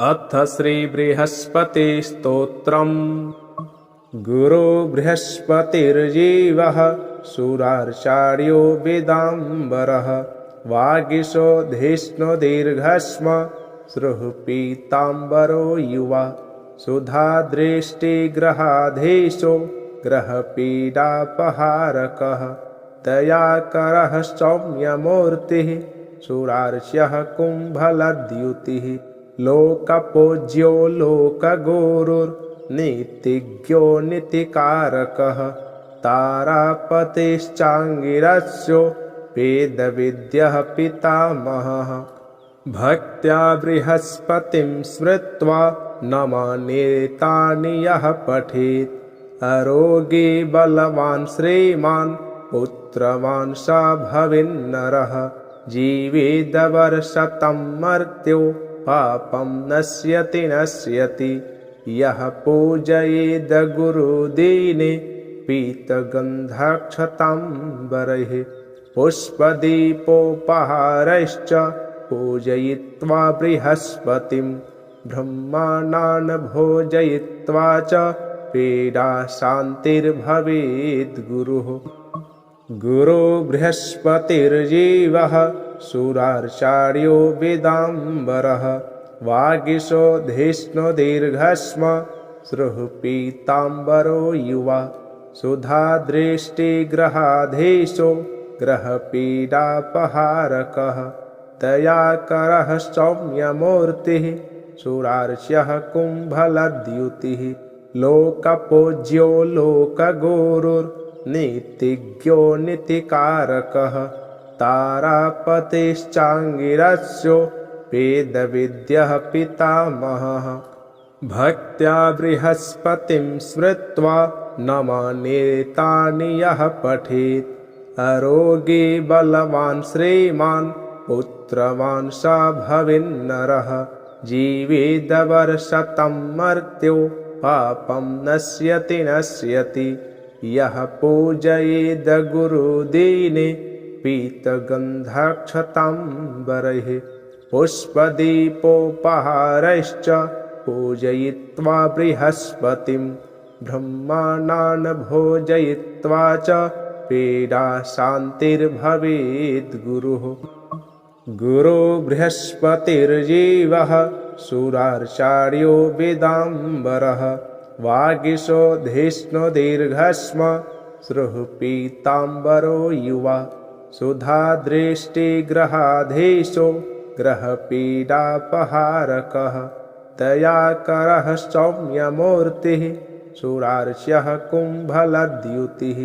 अथ श्रीबृहस्पतिस्तोत्रम्। गुरो बृहस्पतिर्जीवः सुरार्चार्यो वेदाम्बरः वागीशो धिष्णो दीर्घस्म श्रुः पीताम्बरो युवा सुधादृष्टिग्रहाधीशो ग्रहपीडापहारकः दयाकरः सौम्यमूर्तिः सुरार्च्यः कुम्भलद्युतिः लोकपूज्यो लोकगुरुर्नीतिज्ञो नीतिकारकः तारापतिश्चाङ्गिरस्यो वेदविद्यः पितामहः भक्त्या बृहस्पतिं स्मृत्वा नमान्येतानि यः पठेत् अरोगी बलवान् श्रीमान् पुत्रवान् स भवेन्नरः जीवेदवर्षतं मर्त्यो पापं नश्यति यः पूजयेद गुरुदीने पीतगन्धक्षताम्बरैः पुष्पदीपोपहारैश्च पूजयित्वा बृहस्पतिं ब्रह्माणान् भोजयित्वा च पीडा शान्तिर्भवेत् गुरुः। गुरो बृहस्पतिर्जीवः सुरार्चार्यो वेदाम्बरः वागीशो धिष्णो दीर्घस्म श्रुः पीताम्बरो युवा सुधादृष्टिग्रहाधीशो ग्रहपीडापहारकः दयाकरः सौम्यमूर्तिः सुरार्च्यः कुम्भलद्युतिः लोकपूज्यो लोकगुरुर्नीतिज्ञो नीतिकारकः तारापतिश्चाङ्गिरस्यो वेदविद्यः पितामहः भक्त्या बृहस्पतिं स्मृत्वा नमान्येतानि यः पठेत् अरोगी बलवान् श्रीमान् पुत्रवान् स भवेन्नरः जीवेदवर्षतं मर्त्यो पापं नश्यति यः पूजयेद गुरुदीने पीतगन्धक्षताम्बरैः पुष्पदीपोपहारैश्च पूजयित्वा बृहस्पतिं ब्रह्माणान् भोजयित्वा च पीडा शान्तिर्भवेत् गुरुः। गुरो बृहस्पतिर्जीवः सुरार्चार्यो वेदाम्बरः वागीशो धिष्णो दीर्घस्म श्रुः पीताम्बरो युवा सुधादृष्टिग्रहाधीशो ग्रहपीडापहारकः दयाकरः सौम्यमूर्तिः सुरार्च्यः कुम्भलद्युतिः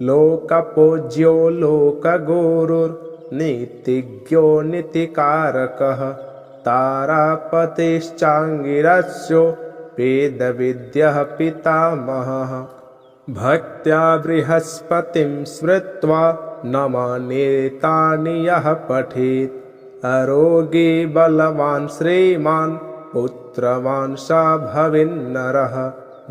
लोकपूज्यो लोकगुरुर्नीतिज्ञो नीतिकारकः तारापतिश्चाङ्गिरस्यो वेदविद्यः पितामहः भक्त्या बृहस्पतिं स्मृत्वा नमान्येतानि यः पठेत् अरोगी बलवान् श्रीमान् पुत्रवान् स भवेन्नरः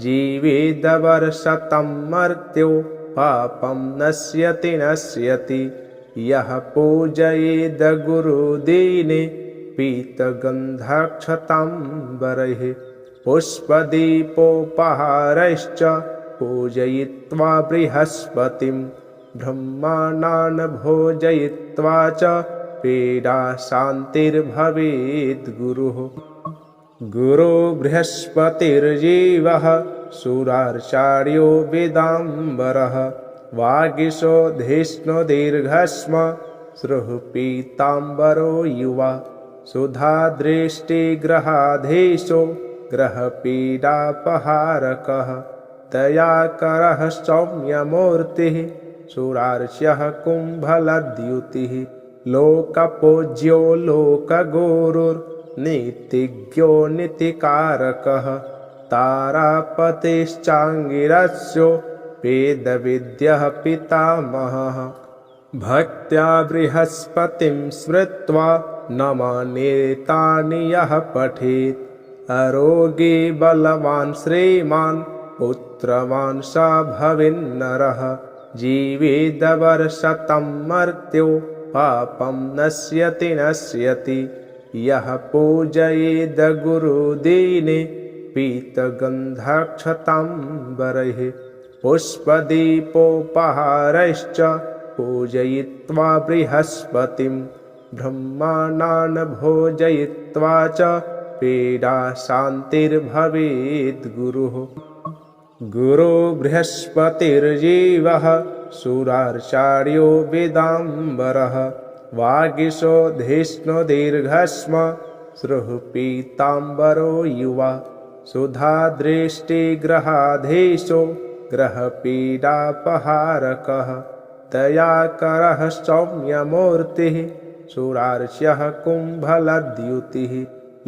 जीवेदवर्षतं मर्त्यो पापं नश्यति यः पूजयेद गुरुदीने पीतगन्धक्षताम्बरैः पुष्पदीपोपहारैश्च पूजयित्वा बृहस्पतिं ब्रह्माणान् भोजयित्वा च पीडा शान्तिर्भवेत् गुरुः। गुरो बृहस्पतिर्जीवः सुरार्चार्यो वेदाम्बरः वागीशो धिष्णो दीर्घस्म श्रुः पीताम्बरो युवा सुधादृष्टिग्रहाधीशो ग्रहपीडापहारकः दयाकरः सौम्यमूर्तिः सुरार्च्यः कुम्भलद्युतिः लोकपूज्यो लोकगुरुर्नीतिज्ञो नीतिकारकः तारापतिश्चाङ्गिरस्यो वेदविद्यः पितामहः भक्त्या बृहस्पतिं स्मृत्वा नमान्येतानि यः पठेत् अरोगी बलवान् श्रीमान् पुत्रवान् स भवेन्नरः जीवेदवर्षतं मर्त्यो पापं नश्यति यः पूजयेद गुरुदीने पीतगन्धक्षताम्बरैः पुष्पदीपोपहारैश्च पूजयित्वा बृहस्पतिं ब्रह्माणान् भोजयित्वा च पीडा शान्तिर्भवेद् गुरुः। गुरो बृहस्पतिर्जीवः सुरार्चार्यो वेदाम्बरः वागीशो धिष्णो दीर्घश्म श्रुः पीताम्बरो युवा सुधादृष्टिग्रहाधीशो ग्रहपीडापहारकः दयाकरः सौम्यमूर्तिः सुरार्च्यः कुम्भलद्युतिः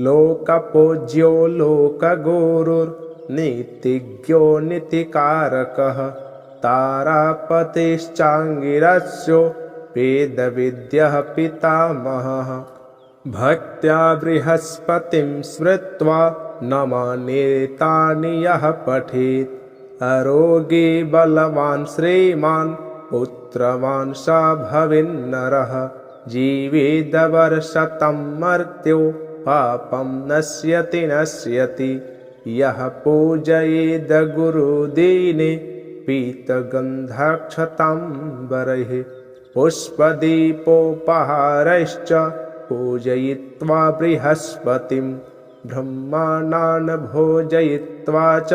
लोकपूज्यो लोकगुरुर्नीतिज्ञो नीतिकारकः तारापतिश्चाङ्गिरस्यो वेदविद्यः पितामहः भक्त्या बृहस्पतिं स्मृत्वा नमान्येतानि यः पठेत् अरोगी बलवान् श्रीमान् पुत्रवान् स भवेन्नरः जीवेदवर्षतं मर्त्यो पापं नश्यति यः पूजयेद गुरुदीने पीतगन्धक्षताम्बरैः पुष्पदीपोपहारैश्च पूजयित्वा बृहस्पतिं ब्रह्माणान् भोजयित्वा च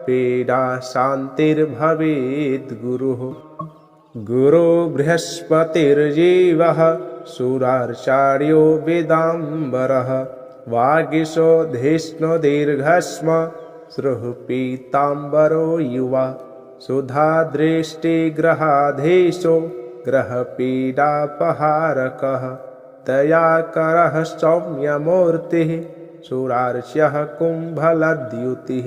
पीडा शान्तिर्भवेद् गुरुः। गुरो बृहस्पतिर्जीवः सुरार्चार्यो वेदाम्बरः वागीशो धिष्णो दीर्घश्म श्रुः पीताम्बरो युवा सुधादृष्टिग्रहाधीशो ग्रहपीडापहारकः दयाकरः सौम्यमूर्तिः सुरार्च्यः कुम्भलद्युतिः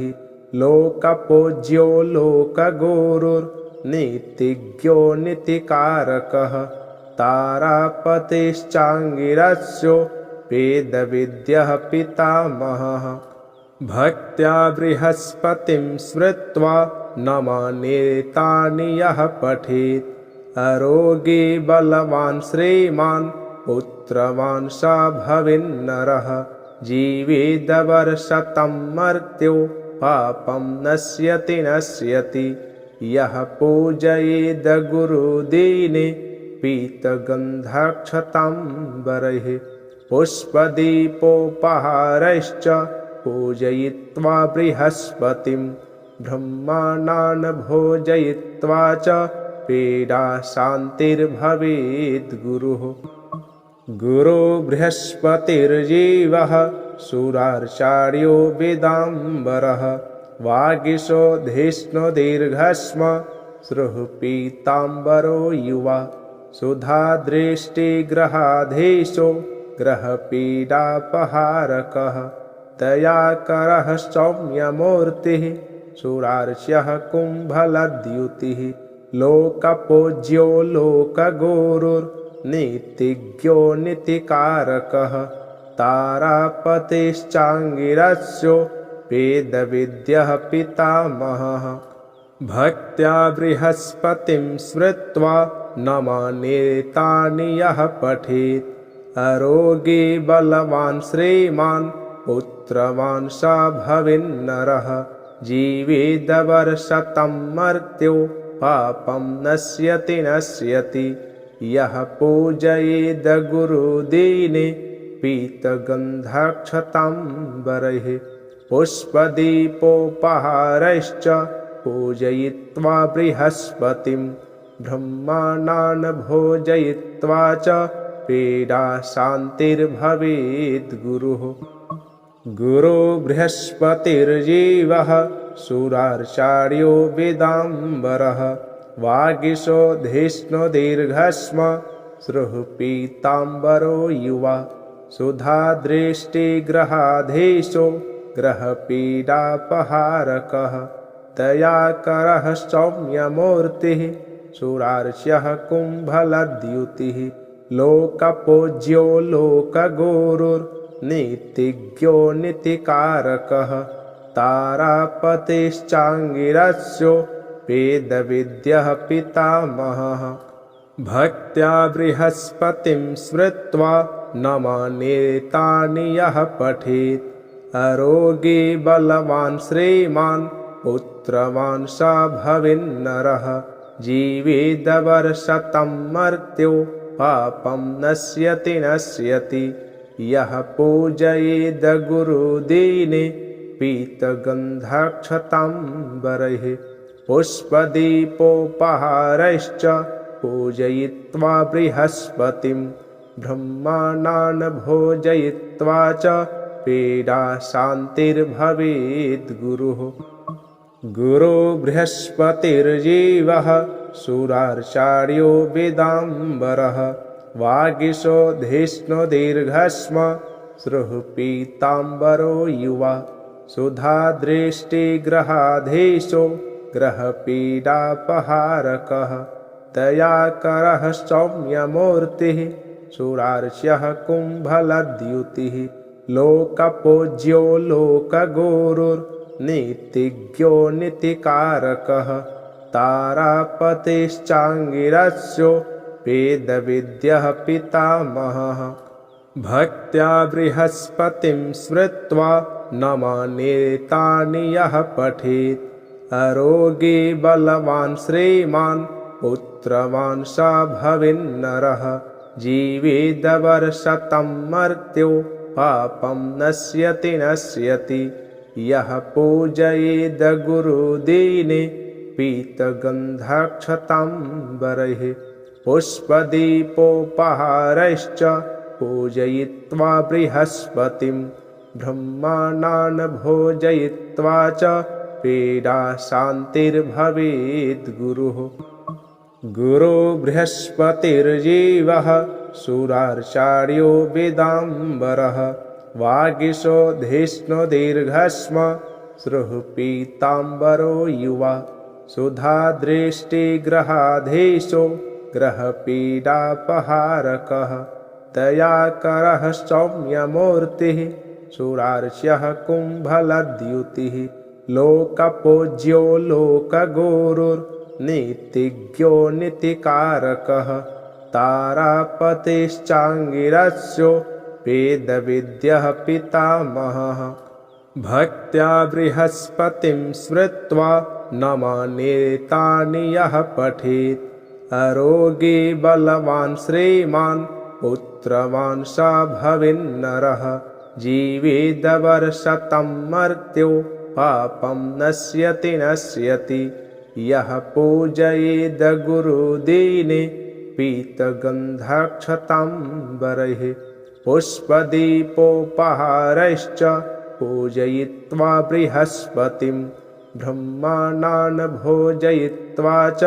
लोकपूज्यो लोकगुरुर्नीतिज्ञो नीतिकारकः तारापतिश्चाङ्गिरस्यो वेदविद्यः पितामहः भक्त्या बृहस्पतिं स्मृत्वा नमान्येतानि यः पठेत् अरोगी बलवान् श्रीमान् पुत्रवान् स भवेन्नरः जीवेदवर्षतं मर्त्यो पापं नश्यति यः पूजयेद गुरुदीने पीतगन्धक्षताम्बरैः पुष्पदीपोपहारैश्च पूजयित्वा बृहस्पतिं ब्रह्माणान् भोजयित्वा च पीडा शान्तिर्भवेद् गुरुः। गुरो बृहस्पतिर्जीवः सुरार्चार्यो वेदाम्बरः वागीशो धिष्णो दीर्घश्म श्रुः पीताम्बरो युवा सुधादृष्टिग्रहाधीशो ग्रहपीडापहारकः दयाकरः सौम्यमूर्तिः सुरार्च्यः कुम्भलद्युतिः लोकपूज्यो लोकगुरुर्नीतिज्ञो नीतिकारकः तारापतिश्चाङ्गिरस्यो वेदविद्यः पितामहः भक्त्या बृहस्पतिं स्मृत्वा नमान्येतानि यः पठेत् अरोगी बलवान् श्रीमान् पुत्रवान् स भवेन्नरः जीवेदवर्षतं मर्त्यो पापं नश्यति यः पूजयेद गुरुदीने पीतगन्धक्षताम्बरैः पुष्पदीपोपहारैश्च पूजयित्वा बृहस्पतिं ब्रह्माणान् भोजयित्वा च पीडा शान्तिर्भवेद् गुरुः। गुरो बृहस्पतिर्जीवः सुरार्चार्यो वेदाम्बरः वागीशो धिष्णो दीर्घश्म श्रुः पीताम्बरो युवा सुधादृष्टिग्रहाधीशो ग्रहपीडापहारकः दयाकरः सौम्यमूर्तिः सुरार्च्यः कुम्भलद्युतिः लोकपूज्यो लोकगुरुर्नीतिज्ञो नीतिकारकः तारापतिश्चाङ्गिरस्यो वेदविद्यः पितामहः भक्त्या बृहस्पतिं स्मृत्वा न मान्येतानि यः पठेत् अरोगी बलवान् श्रीमान् पुत्रवान् स भवेन्नरः जीवेदवर्षतं मर्त्यो पापं नश्यति यः पूजयेद गुरुदीने पीतगन्धक्षताम्बरैः पुष्पदीपोपहारैश्च पूजयित्वा बृहस्पतिं ब्रह्माणान् भोजयित्वा च पीडा शान्तिर्भवेद् गुरुः गुरो बृहस्पतिर्जीवः सुरार्चार्यो वेदाम्बरः वागीशो धिष्णो दीर्घस्म श्रुः पीताम्बरो युवा सुधादृष्टिग्रहाधीशो ग्रहपीडापहारकः दयाकरः सौम्यमूर्तिः सुरार्च्यः कुम्भलद्युतिः लोकपूज्यो लोकगुरुर्नीतिज्ञो नीतिकारकः तारापतिश्चाङ्गिरस्यो वेदविद्यः पितामहः भक्त्या बृहस्पतिं स्मृत्वा न मान्येतानि यः पठेत् अरोगी बलवान् श्रीमान् पुत्रवान् स भवेन्नरः जीवेदवर्षतं मर्त्यो पापं नश्यति यः पूजयेद गुरुदीने पीतगन्धक्षताम्बरैः पुष्पदीपोपहारैश्च पूजयित्वा बृहस्पतिं ब्रह्माणान् भोजयित्वा च पीडा शान्तिर्भवेद् गुरुः गुरो बृहस्पतिर्जीवः सुरार्चार्यो वेदाम्बरः वागीशो धिष्णो दीर्घस्म श्रुः पीताम्बरो युवा सुधादृष्टिग्रहाधीशो ग्रहपीडापहारकः दयाकरः सौम्यमूर्तिः सुरार्च्यः कुम्भलद्युतिः लोकपूज्यो लोकगुरुर्नीतिज्ञो नीतिकारकः तारापतिश्चाङ्गिरस्यो वेदविद्यः पितामहः भक्त्या बृहस्पतिं स्मृत्वा न मान्येतानि यः पठेत् अरोगी बलवान् श्रीमान् पुत्रवान् स भवेन्नरः जीवेदवर्षतं मर्त्यो पापं नश्यति यः पूजयेद गुरुदीने पीतगन्धक्षताम्बरैः पुष्पदीपोपहारैश्च पूजयित्वा बृहस्पतिं ब्रह्माणान् भोजयित्वा च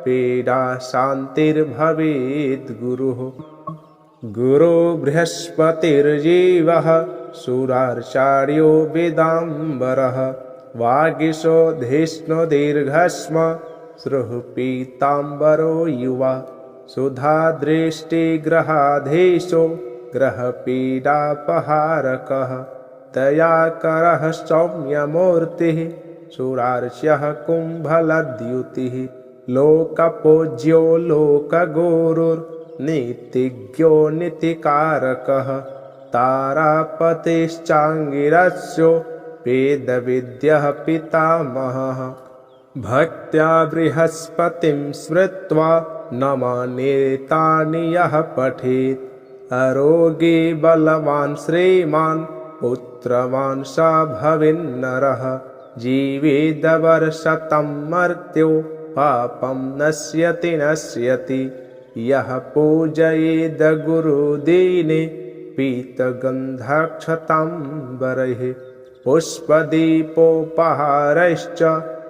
पीडा शान्तिर्भवेद् गुरुः गुरो बृहस्पतिर्जीवः सुरार्चार्यो वेदाम्बरः वागीशो धिष्णो दीर्घस्म श्रुः पीताम्बरो युवा सुधादृष्टिग्रहाधीशो ग्रहपीडापहारकः दयाकरः सौम्यमूर्तिः सुरार्च्यः कुम्भलद्युतिः लोकपूज्यो लोकगुरुर्नीतिज्ञो नीतिकारकः तारापतिश्चाङ्गिरस्यो वेदविद्यः पितामहः भक्त्या बृहस्पतिं स्मृत्वा न मान्येतानि यः पठेत् अरोगी बलवान् श्रीमान् पुत्रवान् स भवेन्नरः जीवेदवर्षतं मर्त्यो पापं नश्यति यः पूजयेद गुरुदीने पीतगन्धक्षताम्बरैः पुष्पदीपोपहारैश्च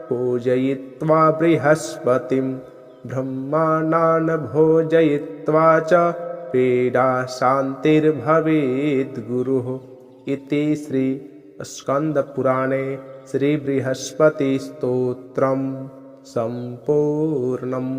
पूजयित्वा बृहस्पतिं ब्रह्माणान् भोजयित्वा च पीडा शान्तिर्भवेद् गुरुः इति श्री स्कन्दपुराणे श्रीबृहस्पतिस्तोत्रम् सम्पूर्णम्।